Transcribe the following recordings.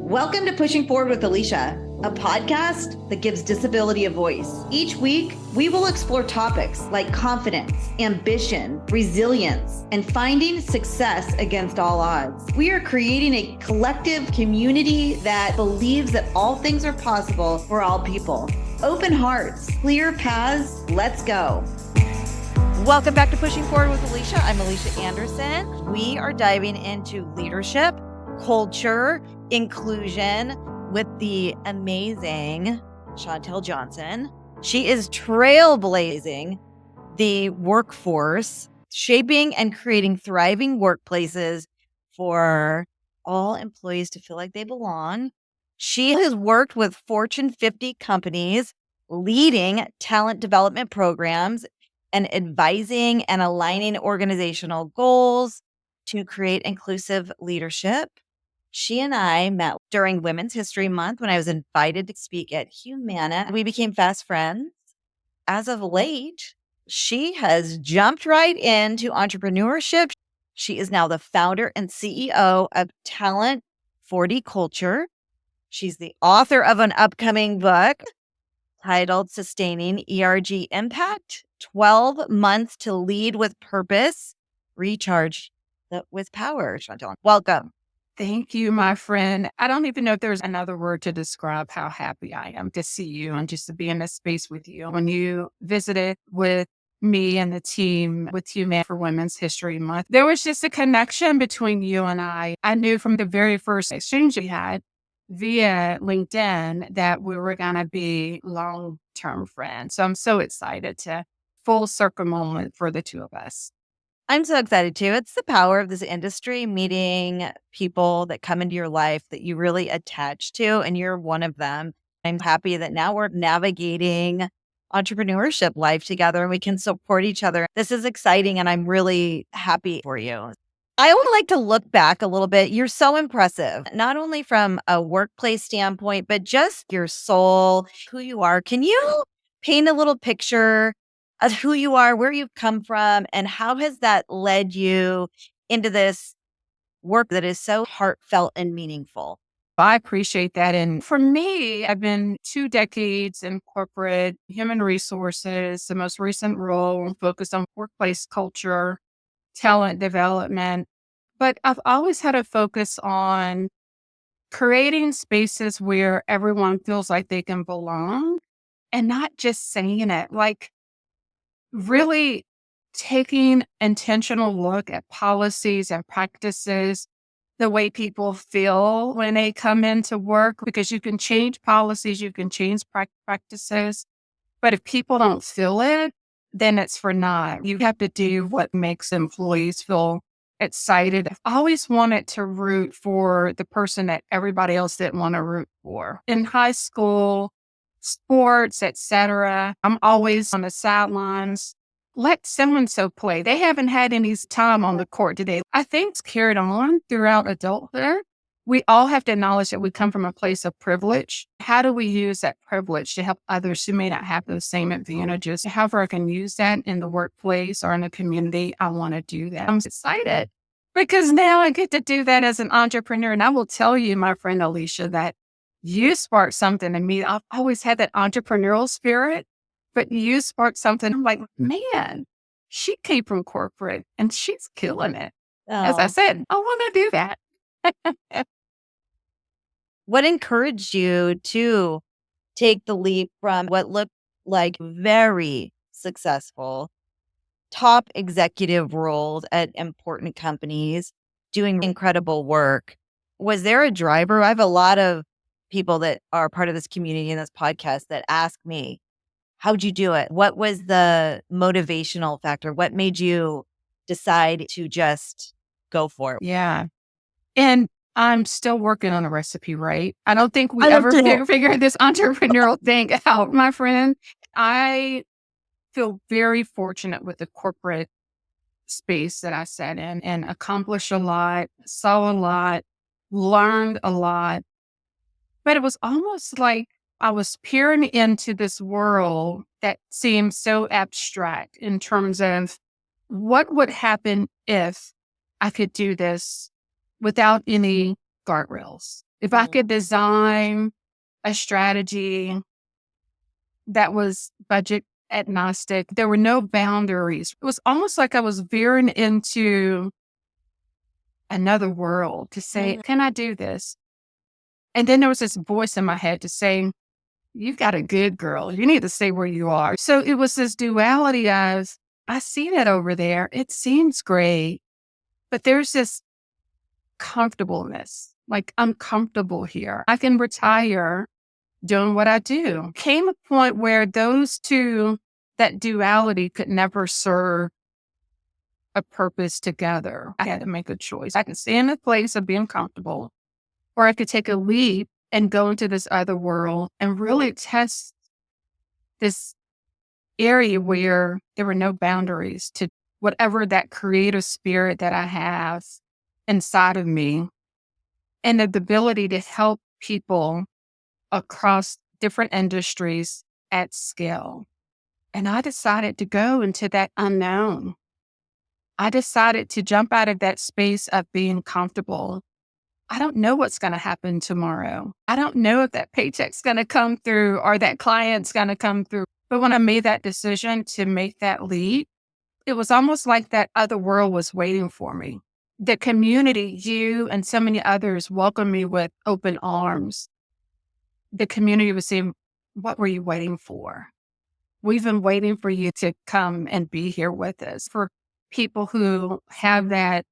Welcome to Pushing Forward with Alycia, a podcast that gives disability a voice. Each week, we will explore topics like confidence, ambition, resilience, and finding success against all odds. We are creating a collective community that believes that all things are possible for all people. Open hearts, clear paths, let's go. Welcome back to Pushing Forward with Alycia. I'm Alycia Anderson. We are diving into leadership, culture, inclusion with the amazing Chantelle Johnson. She is trailblazing the workforce, shaping and creating thriving workplaces for all employees to feel like they belong. She has worked with Fortune 50 companies, leading talent development programs and advising and aligning organizational goals to create inclusive leadership. She and I met during Women's History Month when I was invited to speak at Humana. We became fast friends. As of late, she has jumped right into entrepreneurship. She is now the founder and CEO of Talent 40 Culture. She's the author of an upcoming book titled Sustaining ERG Impact, 12 Months to Lead with Purpose, Recharge with Power. Chantelle, welcome. Thank you, my friend. I don't even know if there's another word to describe how happy I am to see you and just to be in this space with you. When you visited with me and the team with Humana for Women's History Month, there was just a connection between you and I. I knew from the very first exchange we had via LinkedIn that we were going to be long-term friends. So I'm so excited to full circle moment for the two of us. I'm so excited too. It's the power of this industry, meeting people that come into your life that you really attach to, and you're one of them. I'm happy that now we're navigating entrepreneurship life together and we can support each other. This is exciting and I'm really happy for you. I would like to look back a little bit. You're so impressive, not only from a workplace standpoint, but just your soul, who you are. Can you paint a little picture of who you are, where you've come from, and how has that led you into this work that is so heartfelt and meaningful? I appreciate that. And for me, I've been 2 decades in corporate human resources. The most recent role focused on workplace culture, talent development. But I've always had a focus on creating spaces where everyone feels like they can belong and not just saying it, like really taking intentional look at policies and practices, the way people feel when they come into work, because you can change policies, you can change practices, but if people don't feel it, then it's for naught. You have to do what makes employees feel excited. I've always wanted to root for the person that everybody else didn't want to root for. In high school, sports, etc., I'm always on the sidelines. Let so-and-so play. They haven't had any time on the court today. I think it's carried on throughout adulthood. We all have to acknowledge that we come from a place of privilege. How do we use that privilege to help others who may not have those same advantages? However I can use that in the workplace or in the community, I want to do that. I'm excited because now I get to do that as an entrepreneur. And I will tell you, my friend Alycia, that you sparked something in me. I've always had that entrepreneurial spirit, but you sparked something. I'm like, man, she came from corporate and she's killing it. As I said, I want to do that. What encouraged you to take the leap from what looked like very successful top executive roles at important companies, doing incredible work? Was there a driver? I have a lot of people that are part of this community and this podcast that ask me, how'd you do it? What was the motivational factor? What made you decide to just go for it? Yeah. And I'm still working on a recipe, right? I don't think we ever figured this entrepreneurial thing out, my friend. I feel very fortunate with the corporate space that I sat in and accomplished a lot, saw a lot, learned a lot. But it was almost like I was peering into this world that seemed so abstract in terms of what would happen if I could do this without any guardrails. If I could design a strategy that was budget agnostic, there were no boundaries. It was almost like I was veering into another world to say, can I do this? And then there was this voice in my head to say, you've got a good girl. You need to stay where you are. So it was this duality of, I see that over there. It seems great, but there's this comfortableness. Like, I'm comfortable here. I can retire doing what I do. Came a point where those two, that duality could never serve a purpose together. I had to make a choice. I could stay in a place of being comfortable, or I could take a leap and go into this other world and really test this area where there were no boundaries to whatever that creative spirit that I have inside of me, and the ability to help people across different industries at scale. And I decided to go into that unknown. I decided to jump out of that space of being comfortable. I don't know what's going to happen tomorrow. I don't know if that paycheck's going to come through or that client's going to come through. But when I made that decision to make that leap, it was almost like that other world was waiting for me. The community, you and so many others, welcomed me with open arms. The community was saying, what were you waiting for? We've been waiting for you to come and be here with us. For people who have that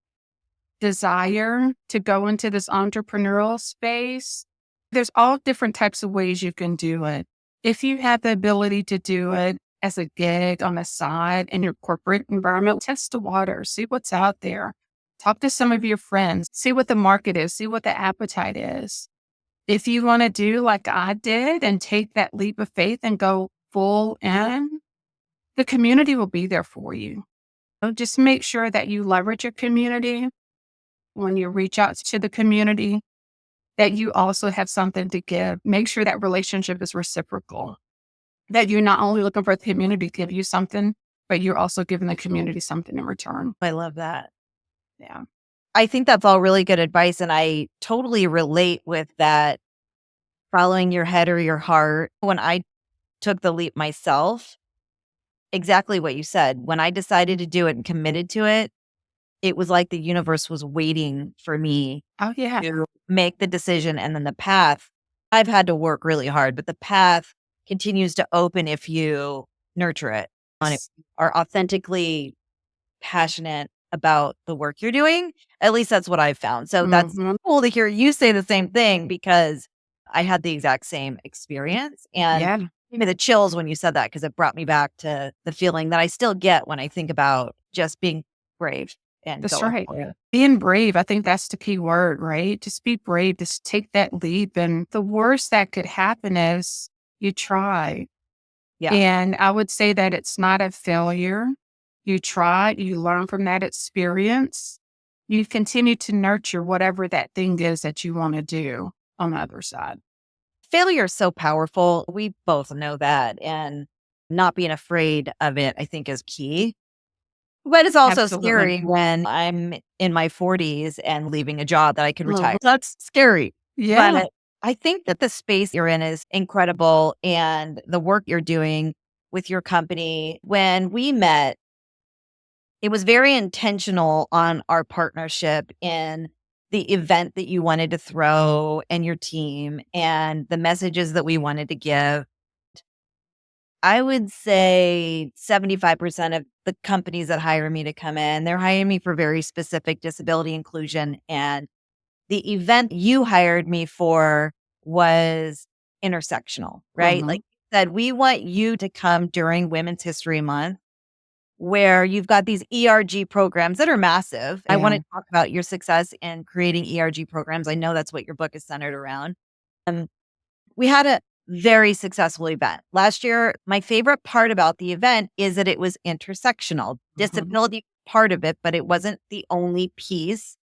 desire to go into this entrepreneurial space, there's all different types of ways you can do it. If you have the ability to do it as a gig on the side in your corporate environment, test the water, see what's out there. Talk to some of your friends, see what the market is, see what the appetite is. If you want to do like I did and take that leap of faith and go full in, the community will be there for you. So just make sure that you leverage your community when you reach out to the community, that you also have something to give. Make sure that relationship is reciprocal, that you're not only looking for the community to give you something, but you're also giving the community something in return. I love that. Yeah. I think that's all really good advice. And I totally relate with that, following your head or your heart. When I took the leap myself, exactly what you said. When I decided to do it and committed to it, it was like the universe was waiting for me to make the decision. And then the path, I've had to work really hard, but the path continues to open if you nurture it. And if you are authentically passionate about the work you're doing, at least that's what I've found. So that's cool to hear you say the same thing, because I had the exact same experience. And gave me the chills when you said that, because it brought me back to the feeling that I still get when I think about just being brave. And that's right. Being brave, I think that's the key word, right? Just be brave, just take that leap. And the worst that could happen is you try. Yeah. And I would say that it's not a failure. You try, you learn from that experience. You continue to nurture whatever that thing is that you want to do on the other side. Failure is so powerful. We both know that. And not being afraid of it, I think, is key. But it's also scary when I'm in my 40s and leaving a job that I could retire. That's scary. Yeah. But I think that the space you're in is incredible, and the work you're doing with your company. When we met, it was very intentional on our partnership in the event that you wanted to throw and your team and the messages that we wanted to give. I would say 75% of the companies that hire me to come in, they're hiring me for very specific disability inclusion. And the event you hired me for was intersectional, right? Like you said, we want you to come during Women's History Month, where you've got these ERG programs that are massive. I want to talk about your success in creating ERG programs. I know that's what your book is centered around. We had a very successful event last year. My favorite part about the event is that it was intersectional. Disability part of it, but it wasn't the only piece.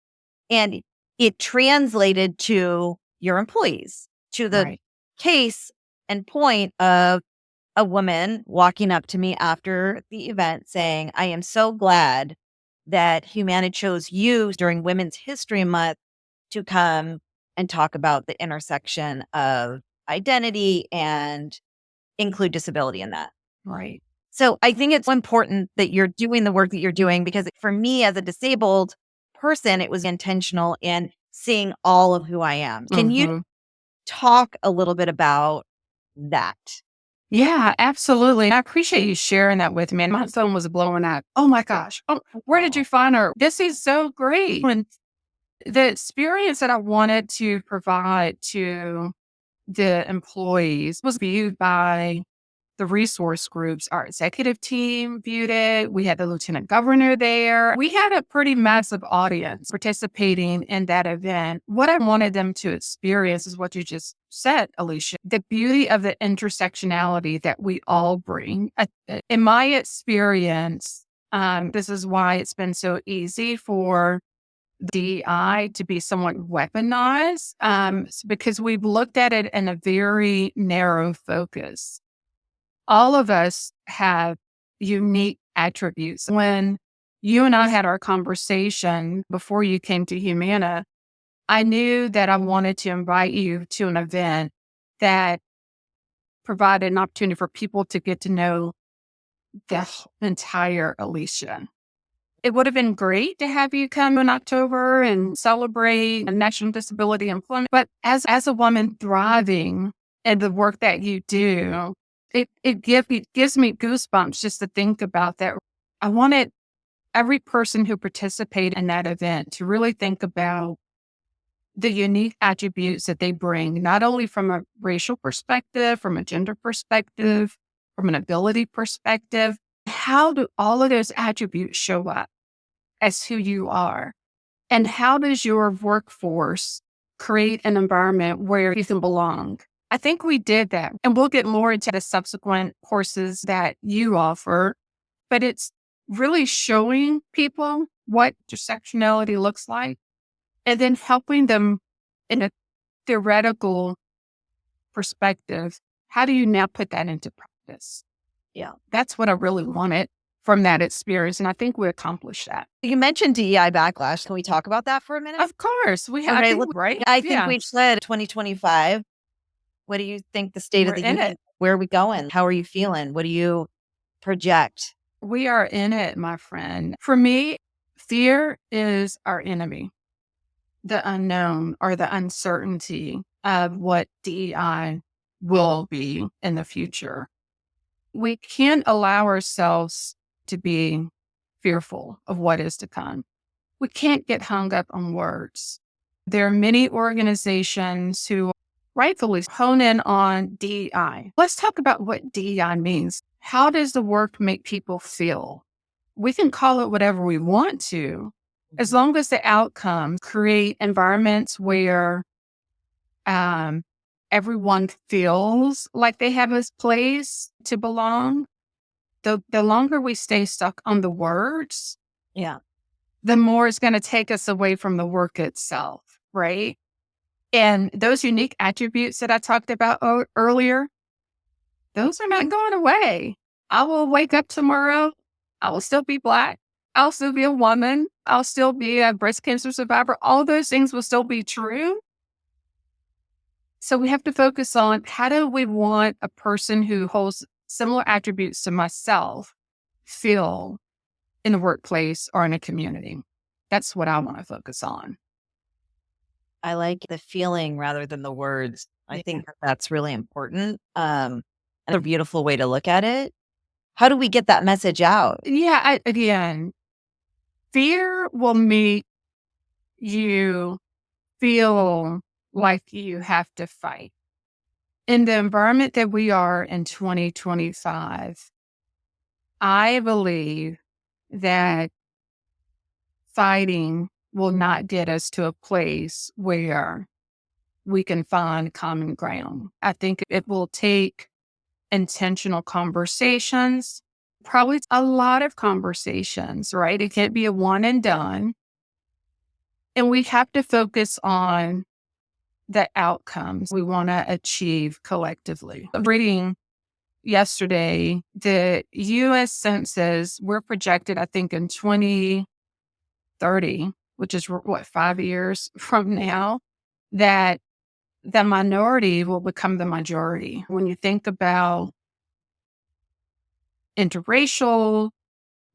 And it translated to your employees, to the case and point of a woman walking up to me after the event saying, I am so glad that Humana chose you during Women's History Month to come and talk about the intersection of identity and include disability in that. Right. So I think it's important that you're doing the work that you're doing, because for me as a disabled person, it was intentional in seeing all of who I am. Can you talk a little bit about that? Yeah, absolutely. I appreciate you sharing that with me. And my phone was blowing up. Oh my gosh. Oh, where did you find her? This is so great. And the experience that I wanted to provide to the employees was viewed by the resource groups. Our executive team viewed it. We had the lieutenant governor there. We had a pretty massive audience participating in that event. What I wanted them to experience is what you just said, Alycia, the beauty of the intersectionality that we all bring. In my experience, this is why it's been so easy for DEI to be somewhat weaponized, because we've looked at it in a very narrow focus. All of us have unique attributes. When you and I had our conversation before you came to Humana, I knew that I wanted to invite you to an event that provided an opportunity for people to get to know the entire Alycia. It would have been great to have you come in October and celebrate National Disability Employment. But as a woman thriving in the work that you do, it gives me goosebumps just to think about that. I wanted every person who participated in that event to really think about the unique attributes that they bring, not only from a racial perspective, from a gender perspective, from an ability perspective. How do all of those attributes show up as who you are? And how does your workforce create an environment where you can belong? I think we did that. And we'll get more into the subsequent courses that you offer. But it's really showing people what intersectionality looks like and then helping them in a theoretical perspective. How do you now put that into practice? Yeah. That's what I really wanted from that experience. And I think we accomplished that. You mentioned DEI Backlash. Can we talk about that for a minute? Of course. We have, right? I think we said 2025. What do you think the state of the union? Where are we going? How are you feeling? What do you project? We are in it, my friend. For me, fear is our enemy. The unknown or the uncertainty of what DEI will be in the future. We can't allow ourselves to be fearful of what is to come. We can't get hung up on words. There are many organizations who rightfully hone in on DEI. Let's talk about what DEI means. How does the work make people feel? We can call it whatever we want to, as long as the outcomes create environments where everyone feels like they have a place to belong. The longer we stay stuck on the words, the more it's going to take us away from the work itself, right? And those unique attributes that I talked about earlier, those are not going away. I will wake up tomorrow. I will still be Black. I'll still be a woman. I'll still be a breast cancer survivor. All those things will still be true. So we have to focus on, how do we want a person who holds similar attributes to myself feel in the workplace or in a community? That's what I want to focus on. I like the feeling rather than the words. I think that's really important. And a beautiful way to look at it. How do we get that message out? Yeah, again, fear will make you feel like you have to fight. In the environment that we are in 2025, I believe that fighting will not get us to a place where we can find common ground. I think it will take intentional conversations, probably a lot of conversations, right? It can't be a one and done. And we have to focus on the outcomes we want to achieve collectively. Reading yesterday, the U.S. Census, we're projected, I think, in 2030, which is 5 years from now, that the minority will become the majority. When you think about interracial,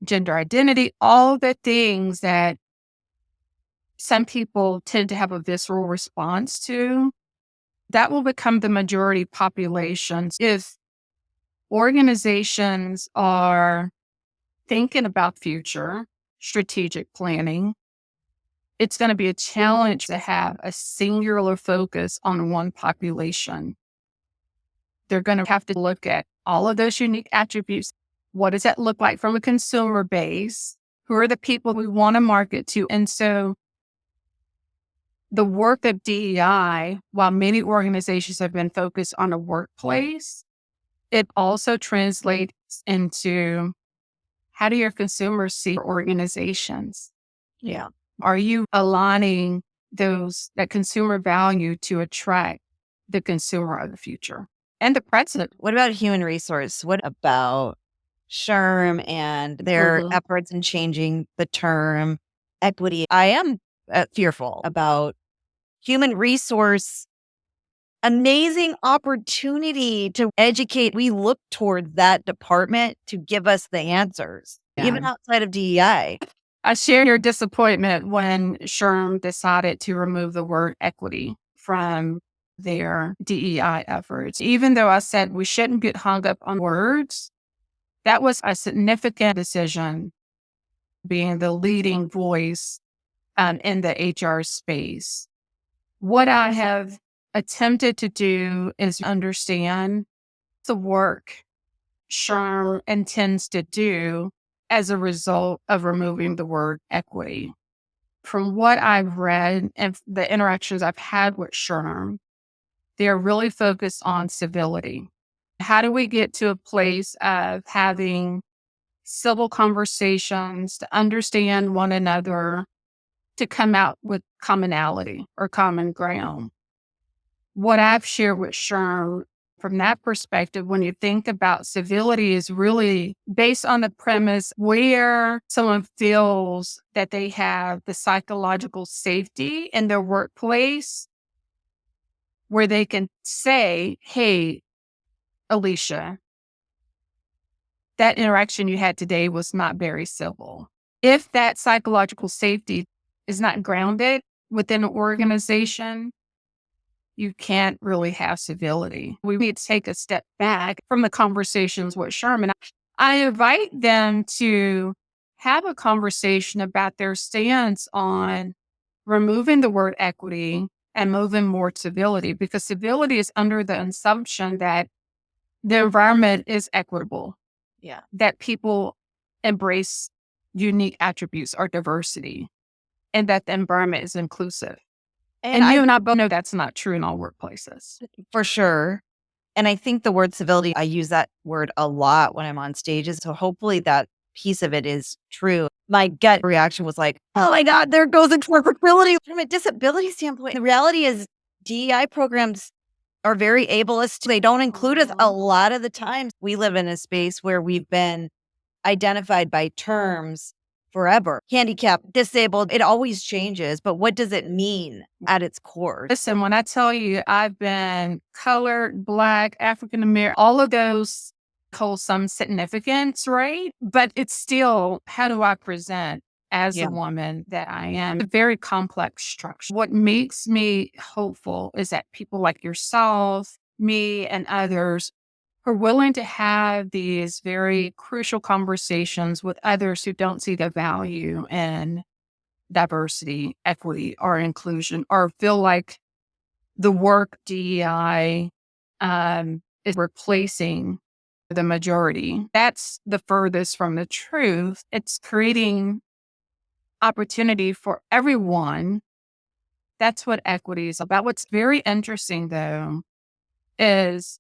gender identity, all the things that some people tend to have a visceral response to, that will become the majority populations. If organizations are thinking about future strategic planning, it's going to be a challenge to have a singular focus on one population. They're going to have to look at all of those unique attributes. What does that look like from a consumer base? Who are the people we want to market to? And so the work of DEI, while many organizations have been focused on a workplace, it also translates into how do your consumers see organizations? Yeah. Are you aligning that consumer value to attract the consumer of the future and the present? What about human resource? What about SHRM and their efforts in changing the term equity? I am fearful about human resource. Amazing opportunity to educate. We look toward that department to give us the answers, even outside of DEI. I share your disappointment when SHRM decided to remove the word equity from their DEI efforts. Even though I said we shouldn't get hung up on words, that was a significant decision, being the leading voice in the HR space. What I have attempted to do is understand the work SHRM intends to do as a result of removing the word equity. From what I've read and the interactions I've had with SHRM, they're really focused on civility. How do we get to a place of having civil conversations to understand one another, to come out with commonality or common ground? What I've shared with SHRM from that perspective, when you think about civility, is really based on the premise where someone feels that they have the psychological safety in their workplace, where they can say, hey, Alycia, that interaction you had today was not very civil. If that psychological safety is not grounded within an organization, you can't really have civility. We need to take a step back from the conversations with SHRM. I invite them to have a conversation about their stance on removing the word equity and moving more to civility, because civility is under the assumption that the environment is equitable, that people embrace unique attributes or diversity, and that the environment is inclusive. And you and I both know that's not true in all workplaces. For sure. And I think the word civility, I use that word a lot when I'm on stages. So hopefully that piece of it is true. My gut reaction was like, oh my God, there goes interoperability. From a disability standpoint, the reality is DEI programs are very ableist. They don't include us a lot of the times. We live in a space where we've been identified by terms forever. Handicapped, disabled, it always changes. But what does it mean at its core? Listen, when I tell you I've been colored, Black, African American, all of those hold some significance, right? But it's still, how do I present as the woman that I am? A very complex structure. What makes me hopeful is that people like yourself, me, and others are willing to have these very crucial conversations with others who don't see the value in diversity, equity, or inclusion, or feel like the work DEI is replacing the majority. That's the furthest from the truth. It's creating opportunity for everyone. That's what equity is about. What's very interesting, though, is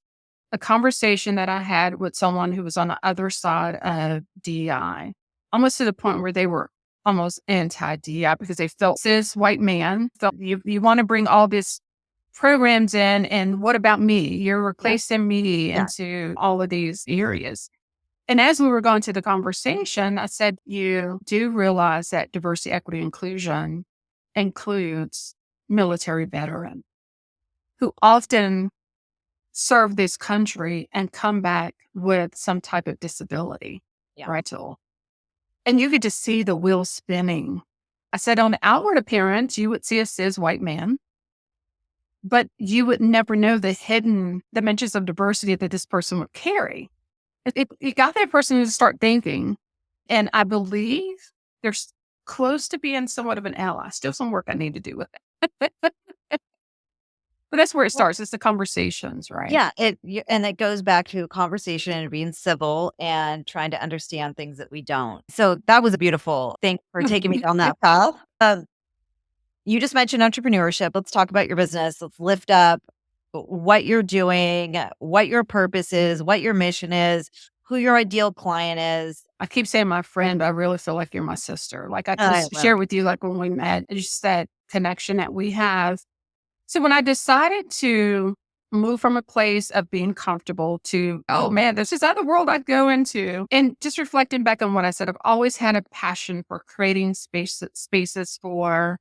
a conversation that I had with someone who was on the other side of DEI, almost to the point where they were almost anti-DEI because they felt cis white man, felt you want to bring all these programs in, and what about me? You're replacing me into all of these areas. And as we were going to the conversation, I said, you do realize that diversity, equity, inclusion includes military veteran who often serve this country and come back with some type of disability, Yeah. right? And you could just see the wheels spinning. I said, on the outward appearance, you would see a cis white man, but you would never know the hidden dimensions of diversity that this person would carry. It got that person to start thinking. And I believe they're close to being somewhat of an ally. Still some work I need to do with it. But that's where it starts. It's the conversations, right? Yeah. And it goes back to conversation and being civil and trying to understand things that we don't. So that was a beautiful thing for taking me down that path. You just mentioned entrepreneurship. Let's talk about your business. Let's lift up what you're doing, what your purpose is, what your mission is, who your ideal client is. I keep saying my friend, but I really feel like you're my sister. Like I I just love shared with you, like when we met, just that connection that we have. So when I decided to move from a place of being comfortable to, oh man, this is other world I'd go into. And just reflecting back on what I said, I've always had a passion for creating spaces for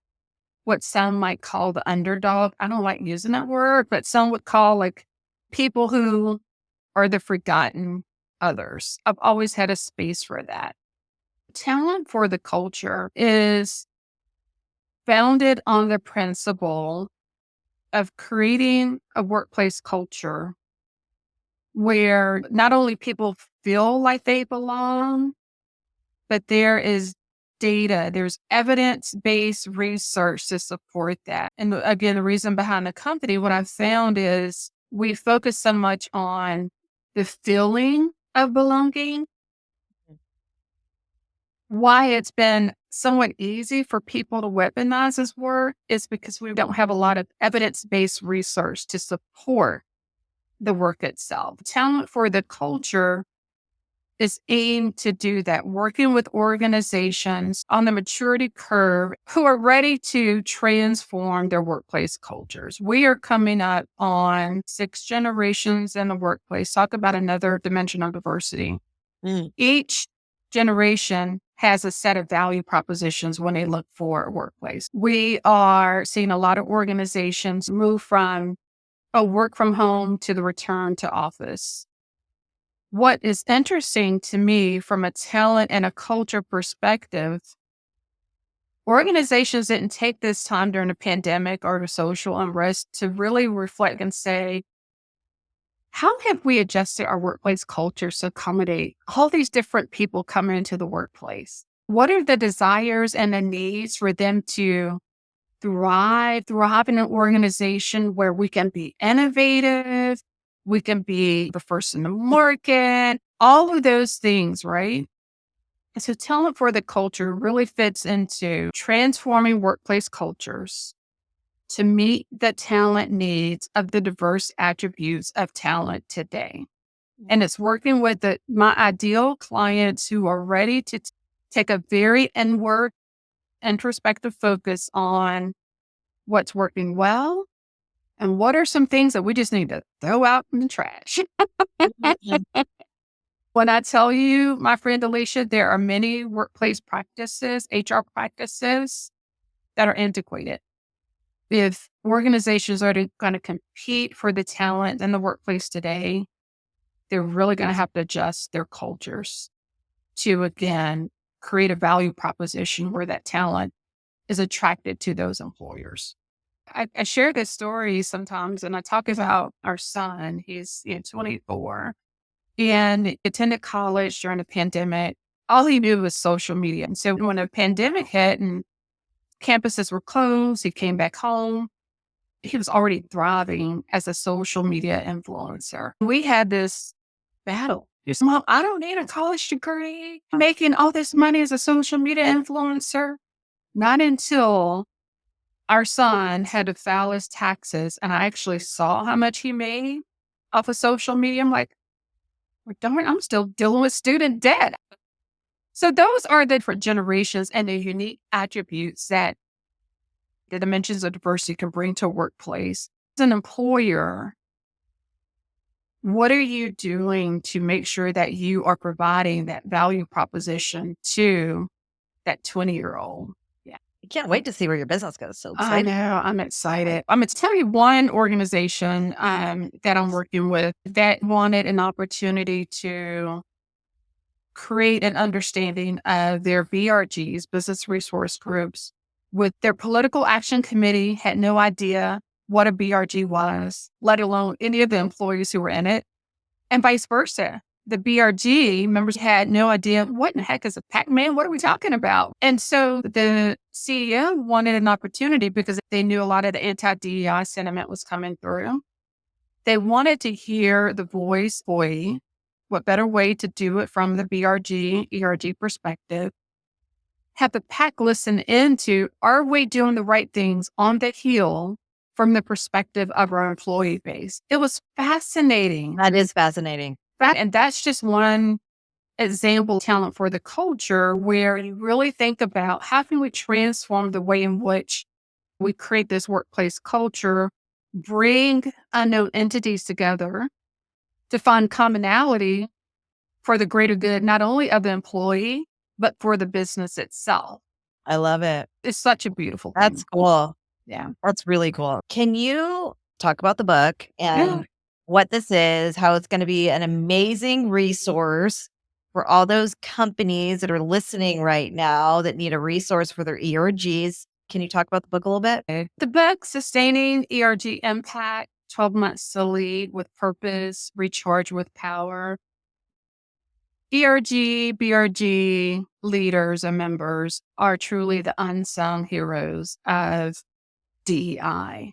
what some might call the underdog. I don't like using that word, but some would call like people who are the forgotten others. I've always had a space for that. Talent for the culture is founded on the principle of creating a workplace culture where not only people feel like they belong, but there is data, there's evidence-based research to support that. And again, the reason behind the company, what I've found is we focus so much on the feeling of belonging. Why it's been somewhat easy for people to weaponize this word is because we don't have a lot of evidence-based research to support the work itself. Talent for the culture is aimed to do that, working with organizations on the maturity curve who are ready to transform their workplace cultures. We are coming up on 6 generations in the workplace. Talk about another dimension of diversity. Each generation has a set of value propositions when they look for a workplace. We are seeing a lot of organizations move from a work from home to the return to office. What is interesting to me from a talent and a culture perspective, organizations didn't take this time during the pandemic or the social unrest to really reflect and say, how have we adjusted our workplace culture to accommodate all these different people coming into the workplace? What are the desires and the needs for them to thrive in an organization where we can be innovative, we can be the first in the market, all of those things, right? And so talent for the culture really fits into transforming workplace cultures to meet the talent needs of the diverse attributes of talent today. And it's working with my ideal clients who are ready to take a very inward, introspective focus on what's working well and what are some things that we just need to throw out in the trash. When I tell you, my friend Alycia, there are many workplace practices, HR practices that are antiquated. If organizations are going to compete for the talent in the workplace today, they're really going to have to adjust their cultures to, again, create a value proposition where that talent is attracted to those employers. I share this story sometimes, and I talk about our son. He's 24, and he attended college during the pandemic. All he knew was social media. And so when the pandemic hit and campuses were closed, he came back home. He was already thriving as a social media influencer. We had this battle. Mom, I don't need a college degree. Making all this money as a social media influencer. Not until our son had to file his taxes and I actually saw how much he made off of social media. I'm like, well, darn, I'm still dealing with student debt. So those are the different generations and the unique attributes that the dimensions of diversity can bring to a workplace. As an employer, what are you doing to make sure that you are providing that value proposition to that 20-year-old? Yeah. I can't wait to see where your business goes. So I excited. know. I'm excited. I'm going to tell you one organization that I'm working with that wanted an opportunity to create an understanding of their BRGs, business resource groups, with their political action committee had no idea what a BRG was, let alone any of the employees who were in it, and vice versa. The BRG members had no idea what in the heck is a Pac-Man? What are we talking about? And so the CEO wanted an opportunity because they knew a lot of the anti-DEI sentiment was coming through. They wanted to hear the voice, boy, what better way to do it from the BRG, ERG perspective? Have the PAC listen into, are we doing the right things on the heel from the perspective of our employee base? It was fascinating. That is fascinating. And that's just one example talent for the culture where you really think about how can we transform the way in which we create this workplace culture, bring unknown entities together to find commonality for the greater good, not only of the employee, but for the business itself. I love it. It's such a beautiful thing. That's cool. Yeah. That's really cool. Can you talk about the book and Yeah. what this is, how it's going to be an amazing resource for all those companies that are listening right now that need a resource for their ERGs? Can you talk about the book a little bit? The book, Sustaining ERG Impact, 12 Months to Lead with Purpose, Recharge with Power. ERG, BRG leaders and members are truly the unsung heroes of DEI.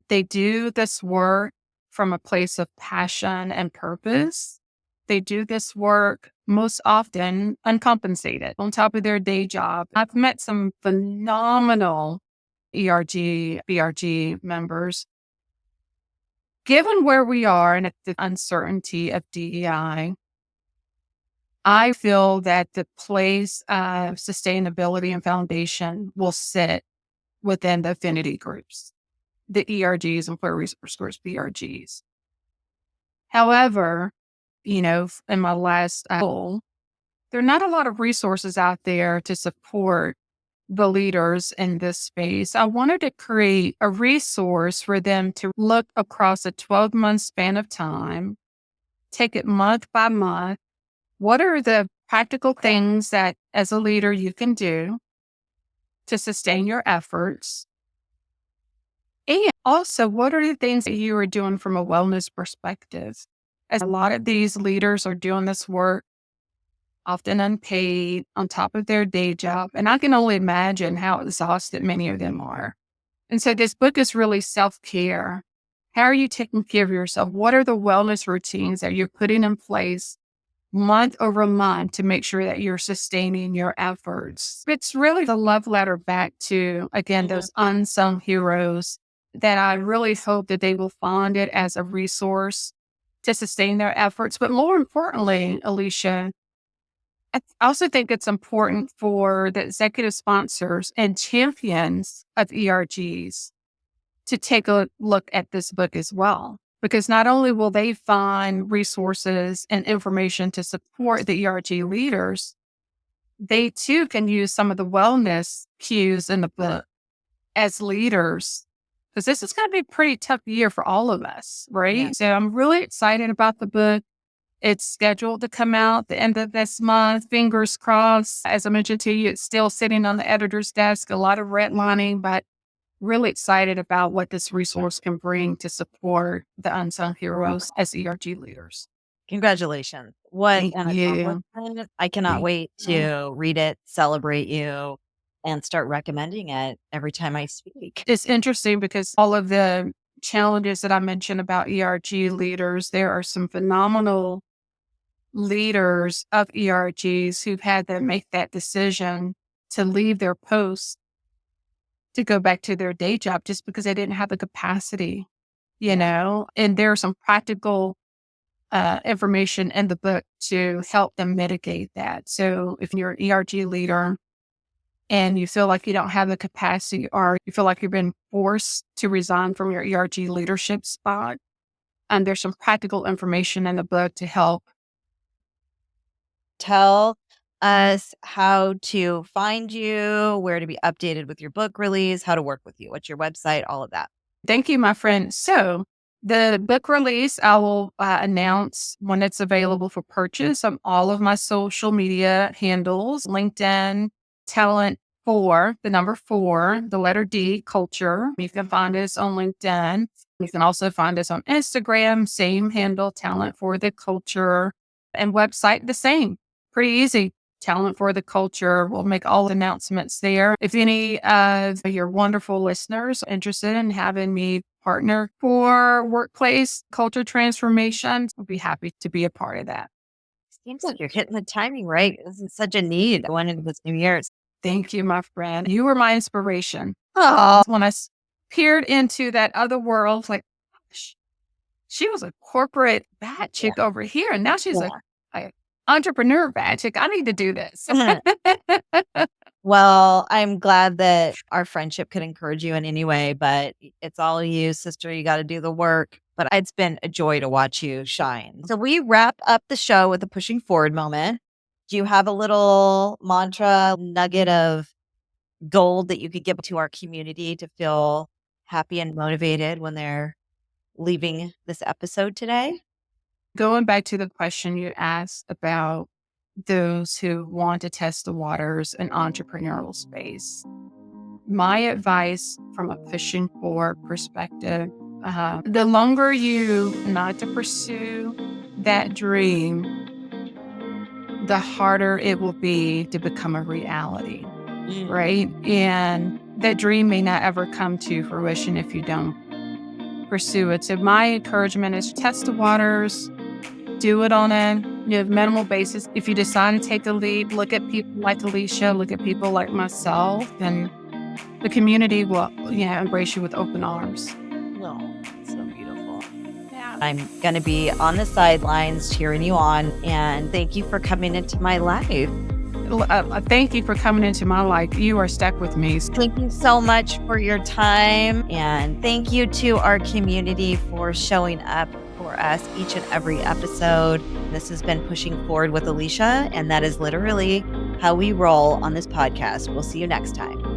They do this work from a place of passion and purpose. They do this work most often uncompensated on top of their day job. I've met some phenomenal ERG, BRG members. Given where we are and the uncertainty of DEI, I feel that the place of sustainability and foundation will sit within the affinity groups, the ERGs, employer resource groups, BRGs. However, in my last role, there are not a lot of resources out there to support the leaders in this space. I wanted to create a resource for them to look across a 12-month span of time, take it month by month. What are the practical things that as a leader you can do to sustain your efforts? And also, what are the things that you are doing from a wellness perspective? As a lot of these leaders are doing this work, often unpaid, on top of their day job. And I can only imagine how exhausted many of them are. And so this book is really self-care. How are you taking care of yourself? What are the wellness routines that you're putting in place month over month to make sure that you're sustaining your efforts? It's really the love letter back to, again, those unsung heroes that I really hope that they will find it as a resource to sustain their efforts. But more importantly, Alycia, I also think it's important for the executive sponsors and champions of ERGs to take a look at this book as well. Because not only will they find resources and information to support the ERG leaders, they too can use some of the wellness cues in the book as leaders. Because this is going to be a pretty tough year for all of us, right? Yeah. So I'm really excited about the book. It's scheduled to come out the end of this month. Fingers crossed. As I mentioned to you, it's still sitting on the editor's desk, a lot of redlining, but really excited about what this resource can bring to support the unsung heroes as ERG leaders. Congratulations. What Thank an you. accomplishment. I cannot wait to read it, celebrate you, and start recommending it every time I speak. It's interesting because all of the challenges that I mentioned about ERG leaders, there are some phenomenal leaders of ERGs who've had to make that decision to leave their post to go back to their day job just because they didn't have the capacity, and there are some practical information in the book to help them mitigate that. So if you're an ERG leader and you feel like you don't have the capacity or you feel like you've been forced to resign from your ERG leadership spot, and there's some practical information in the book to help. Tell us how to find you, where to be updated with your book release, how to work with you, what's your website, all of that. Thank you, my friend. So the book release, I will announce when it's available for purchase on all of my social media handles, LinkedIn, Talent 4, the number 4, the letter D, Culture. You can find us on LinkedIn. You can also find us on Instagram, same handle, Talent for the Culture, and website the same. Pretty easy. Talent for the Culture. We'll make all announcements there. If any of your wonderful listeners are interested in having me partner for workplace culture transformation, I'll be happy to be a part of that. Seems like you're hitting the timing right. This is such a need going into this new year. Thank you, my friend. You were my inspiration. Oh, When I peered into that other world, like, she was a corporate bad chick over here, and now she's a entrepreneur bad chick. I need to do this. Well, I'm glad that our friendship could encourage you in any way, but it's all you, sister. You got to do the work. But it's been a joy to watch you shine. So we wrap up the show with a pushing forward moment. Do you have a little mantra, nugget of gold that you could give to our community to feel happy and motivated when they're leaving this episode today? Going back to the question you asked about those who want to test the waters in entrepreneurial space, my advice from a pushing forward perspective, the longer you not to pursue that dream, the harder it will be to become a reality, right? And that dream may not ever come to fruition if you don't pursue it. So my encouragement is test the waters, do it on a minimal basis. If you decide to take a leap, look at people like Alycia, look at people like myself, and the community will embrace you with open arms. Oh, so beautiful. Yeah. I'm going to be on the sidelines cheering you on, and thank you for coming into my life. Thank you for coming into my life. You are stuck with me. Thank you so much for your time, and thank you to our community for showing up for us each and every episode. This has been Pushing Forward with Alycia, and that is literally how we roll on this podcast. We'll see you next time.